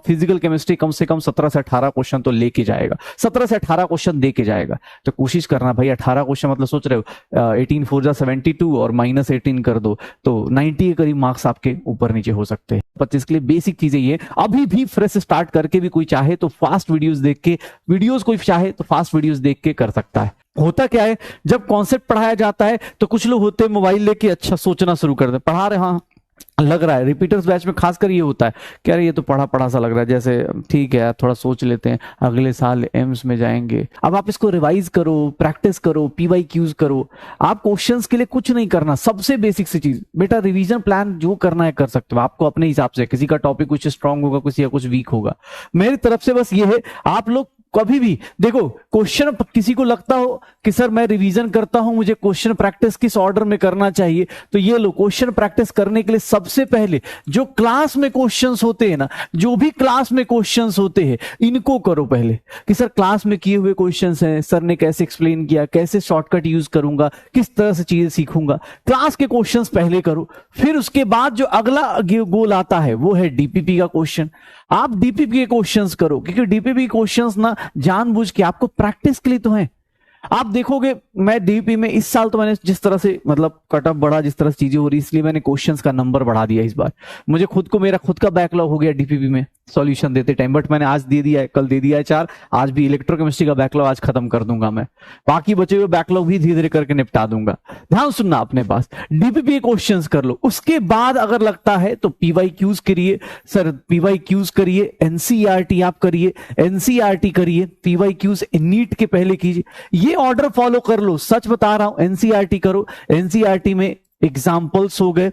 Physical chemistry कम से कम 17 से 18 question तो लेके जाएगा, 17 से 18 क्वेश्चन दे के जाएगा। तो कोशिश करना भाई, 18 क्वेश्चन मतलब सोच रहे हो 18 4 जा 72 और -18 कर दो तो 90 के करीब मार्क्स आपके ऊपर नीचे हो सकते हैं। 25 के लिए बेसिक चीजें ये, अभी भी फ्रेश स्टार्ट करके भी कोई चाहे तो फास्ट वीडियोस देख के, कोई चाहे तो फास्ट वीडियोस देख के कर सकता है। होता क्या है, जब कॉन्सेप्ट पढ़ाया जाता है तो कुछ लोग होते हैं मोबाइल लेके अच्छा सोचना शुरू कर दे, पढ़ा रहे हाँ लग रहा है, रिपीटर्स बैच में खासकर ये होता है, कह रहे ये तो पढ़ा सा लग रहा है, जैसे ठीक है थोड़ा सोच लेते हैं, अगले साल एम्स में जाएंगे। अब आप इसको रिवाइज करो, प्रैक्टिस करो, PYQs करो। आप क्वेश्चंस के लिए कुछ नहीं करना, सबसे बेसिक सी चीज बेटा, रिवीजन प्लान जो करना है कर सकते हो आपको अपने हिसाब से। किसी का टॉपिक कुछ स्ट्रांग होगा, किसी का कुछ वीक होगा। मेरी तरफ से बस ये है, आप लोग कभी भी देखो क्वेश्चन, किसी को लगता हो कि सर मैं रिवीजन करता हूं, मुझे क्वेश्चन प्रैक्टिस किस ऑर्डर में करना चाहिए, तो ये लो, क्वेश्चन प्रैक्टिस करने के लिए सबसे पहले जो क्लास में क्वेश्चंस होते हैं ना, जो भी क्लास में क्वेश्चंस होते हैं इनको करो पहले, कि सर क्लास में किए हुए क्वेश्चंस हैं, सर ने कैसे एक्सप्लेन किया, कैसे शॉर्टकट यूज करूंगा, किस तरह से चीजें सीखूंगा, क्लास के क्वेश्चंस पहले करो। फिर उसके बाद जो अगला गोल आता है वो है DPP का क्वेश्चन। आप DPP के क्वेश्चंस करो, क्योंकि DPP क्वेश्चंस ना जानबूझ के आपको प्रैक्टिस के लिए तो है। आप देखोगे मैं DPP में इस साल तो मैंने जिस तरह से मतलब कटअप बढ़ा, जिस तरह से चीजें हो रही, इसलिए मैंने क्वेश्चंस का नंबर बढ़ा दिया इस बार। मुझे खुद को, मेरा खुद का बैकलॉग हो गया DPP में सॉल्यूशन देते टाइम, बट मैंने आज दे दिया है, कल दे दिया है 4, आज भी इलेक्ट्रोकेमिस्ट्री का बैकलॉग आज खत्म कर दूंगा मैं, बाकी बचे हुए बैकलॉग भी धीरे धीरे करके निपटा दूंगा। ध्यान सुनना अपने पास, DPP क्वेश्चंस कर लो। उसके बाद अगर लगता है तो PYQs करिए, सर PYQs करिए, NCERT आप करिए, NCERT करिए, PYQs नीट के पहले कीजिए, ये ऑर्डर फॉलो कर लो। सच बता रहा हूं, NCERT करो, NCERT में एग्जाम्पल्स हो गए,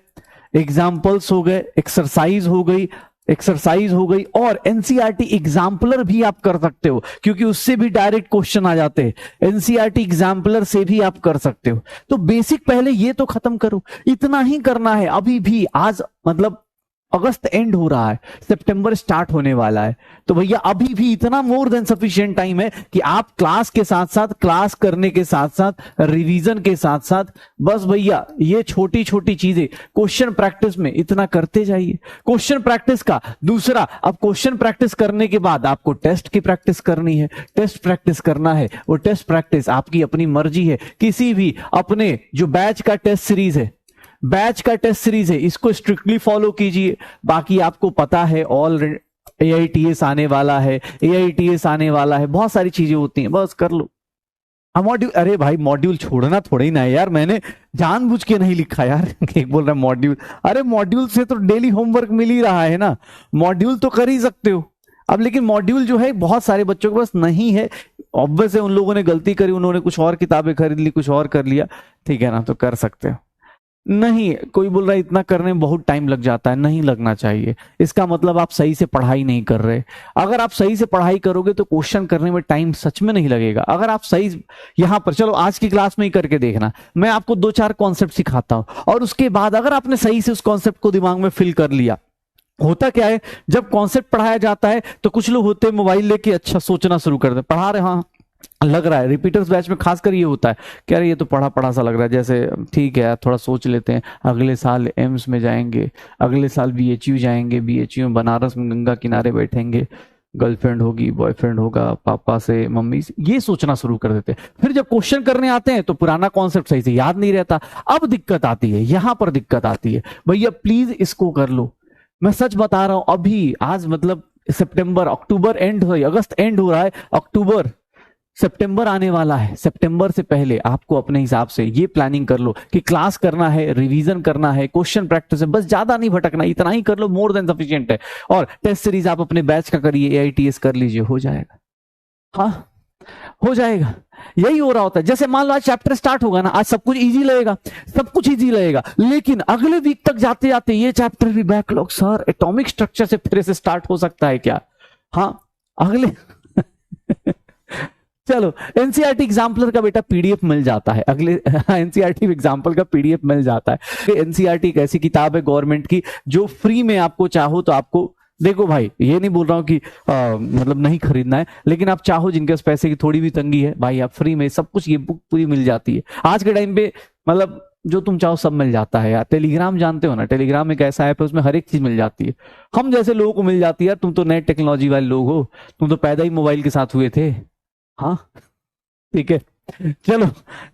एक्सरसाइज हो गई और NCERT एग्जाम्पलर भी आप कर सकते हो, क्योंकि उससे भी डायरेक्ट क्वेश्चन आ जाते हैं। NCERT एग्जाम्पलर से भी आप कर सकते हो। तो बेसिक पहले ये तो खत्म करो, इतना ही करना है। अभी भी आज मतलब अगस्त एंड हो रहा है, सितंबर स्टार्ट होने वाला है, तो भैया अभी भी इतना मोर देन सफिशिएंट टाइम है कि आप क्लास के साथ साथ, क्लास करने के साथ साथ, रिवीजन के साथ साथ, बस भैया ये छोटी छोटी चीजें क्वेश्चन प्रैक्टिस में इतना करते जाइए। क्वेश्चन प्रैक्टिस का दूसरा, अब क्वेश्चन प्रैक्टिस करने के बाद आपको टेस्ट की प्रैक्टिस करनी है, टेस्ट प्रैक्टिस करना है। वो टेस्ट प्रैक्टिस आपकी अपनी मर्जी है, किसी भी अपने जो बैच का टेस्ट सीरीज है, इसको स्ट्रिक्टली फॉलो कीजिए। बाकी आपको पता है ऑल AITS आने वाला है, बहुत सारी चीजें होती हैं, बस कर लो। मॉड्यूल, अरे भाई मॉड्यूल छोड़ना थोड़ा ही ना है यार, मैंने जानबूझ के नहीं लिखा यार। एक बोल रहा है मॉड्यूल, अरे मॉड्यूल से तो डेली होमवर्क मिल ही रहा है ना, मॉड्यूल तो कर ही सकते हो। अब लेकिन मॉड्यूल जो है बहुत सारे बच्चों के पास नहीं है, ऑब्वियस है, उन लोगों ने गलती करी, उन्होंने कुछ और किताबें खरीद ली, कुछ और कर लिया, ठीक है ना, तो कर सकते हो। नहीं, कोई बोल रहा है इतना करने में बहुत टाइम लग जाता है, नहीं लगना चाहिए, इसका मतलब आप सही से पढ़ाई नहीं कर रहे। अगर आप सही से पढ़ाई करोगे तो क्वेश्चन करने में टाइम सच में नहीं लगेगा। अगर आप सही, यहां पर चलो आज की क्लास में ही करके देखना, मैं आपको 2-4 कॉन्सेप्ट सिखाता हूं और उसके बाद अगर आपने सही से उस कॉन्सेप्ट को दिमाग में फिल कर लिया, होता क्या है जब कॉन्सेप्ट पढ़ाया जाता है तो कुछ लोग होते हैं मोबाइल लेके अच्छा सोचना शुरू कर दे, पढ़ा रहे हाँ लग रहा है, रिपीटर्स बैच में खासकर ये होता है, कह रहे ये तो पढ़ा सा लग रहा है, जैसे ठीक है थोड़ा सोच लेते हैं, अगले साल एम्स में जाएंगे, अगले साल BHU जाएंगे, BHU में बनारस में गंगा किनारे बैठेंगे, गर्लफ्रेंड होगी, बॉयफ्रेंड होगा, पापा से मम्मी से, ये सोचना शुरू कर देते हैं। फिर जब क्वेश्चन करने आते हैं तो पुराना कॉन्सेप्ट सही से याद नहीं रहता। अब दिक्कत आती है, यहां पर दिक्कत आती है। भैया प्लीज इसको कर लो, मैं सच बता रहा हूं, अभी आज मतलब अक्टूबर एंड हो, अगस्त एंड हो रहा है, सितंबर आने वाला है। सितंबर से पहले आपको अपने हिसाब से ये प्लानिंग कर लो कि क्लास करना है, रिवीजन करना है, क्वेश्चन प्रैक्टिस है, बस ज्यादा नहीं भटकना, इतना ही कर लो, मोर देन सफिशिएंट है। और टेस्ट सीरीज आप अपने बैच का करिए, AITS कर लीजिए, हो जाएगा, हाँ हो जाएगा। यही हो रहा होता है, जैसे मान लो आज चैप्टर स्टार्ट होगा ना, आज सब कुछ इजी लगेगा, लेकिन अगले वीक तक जाते जाते ये चैप्टर भी बैकलॉग, सर एटॉमिक स्ट्रक्चर से फिर से स्टार्ट हो सकता है क्या? हाँ अगले चलो NCERT एग्जाम्पलर का बेटा PDF मिल जाता है, अगले NCERT एग्जाम्पल का PDF मिल जाता है। NCERT एक ऐसी किताब है गवर्नमेंट की जो फ्री में आपको चाहो तो आपको, देखो भाई ये नहीं बोल रहा हूं कि मतलब नहीं खरीदना है, लेकिन आप चाहो जिनके पास पैसे की थोड़ी भी तंगी है भाई, आप फ्री में सब कुछ ये बुक पूरी मिल जाती है। आज के टाइम पे मतलब जो तुम चाहो सब मिल जाता है यार। टेलीग्राम जानते हो ना, टेलीग्राम एक ऐसा ऐप है, उसमें हर एक चीज मिल जाती है। हम जैसे लोगों को मिल जाती है यार, तुम तो नए टेक्नोलॉजी वाले लोग हो, तुम तो पैदा ही मोबाइल के साथ हुए थे। हाँ ठीक है, चलो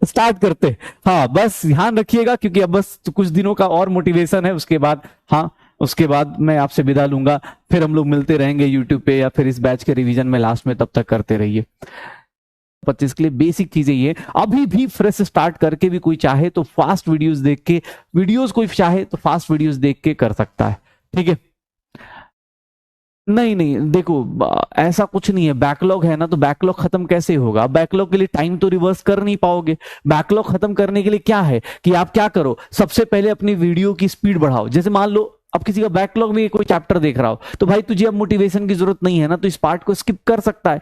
स्टार्ट करते। हाँ बस ध्यान रखिएगा, क्योंकि अब बस कुछ दिनों का और मोटिवेशन है, उसके बाद हाँ उसके बाद मैं आपसे विदा लूंगा। फिर हम लोग मिलते रहेंगे यूट्यूब पे या फिर इस बैच के रिवीजन में लास्ट में, तब तक करते रहिए। 25 के लिए बेसिक चीजें ये, अभी भी फ्रेश स्टार्ट करके भी कोई चाहे तो फास्ट वीडियोस देख के, वीडियोस कोई चाहे तो फास्ट वीडियोस देख के कर सकता है, ठीक है। नहीं नहीं देखो, ऐसा कुछ नहीं है। बैकलॉग है ना, तो बैकलॉग खत्म कैसे होगा? बैकलॉग के लिए टाइम तो रिवर्स कर नहीं पाओगे। बैकलॉग खत्म करने के लिए क्या है कि आप क्या करो, सबसे पहले अपनी वीडियो की स्पीड बढ़ाओ। जैसे मान लो अब किसी का बैकलॉग में कोई चैप्टर देख रहा हो, तो भाई तुझे अब मोटिवेशन की जरूरत नहीं है ना, तो इस पार्ट को स्किप कर सकता है।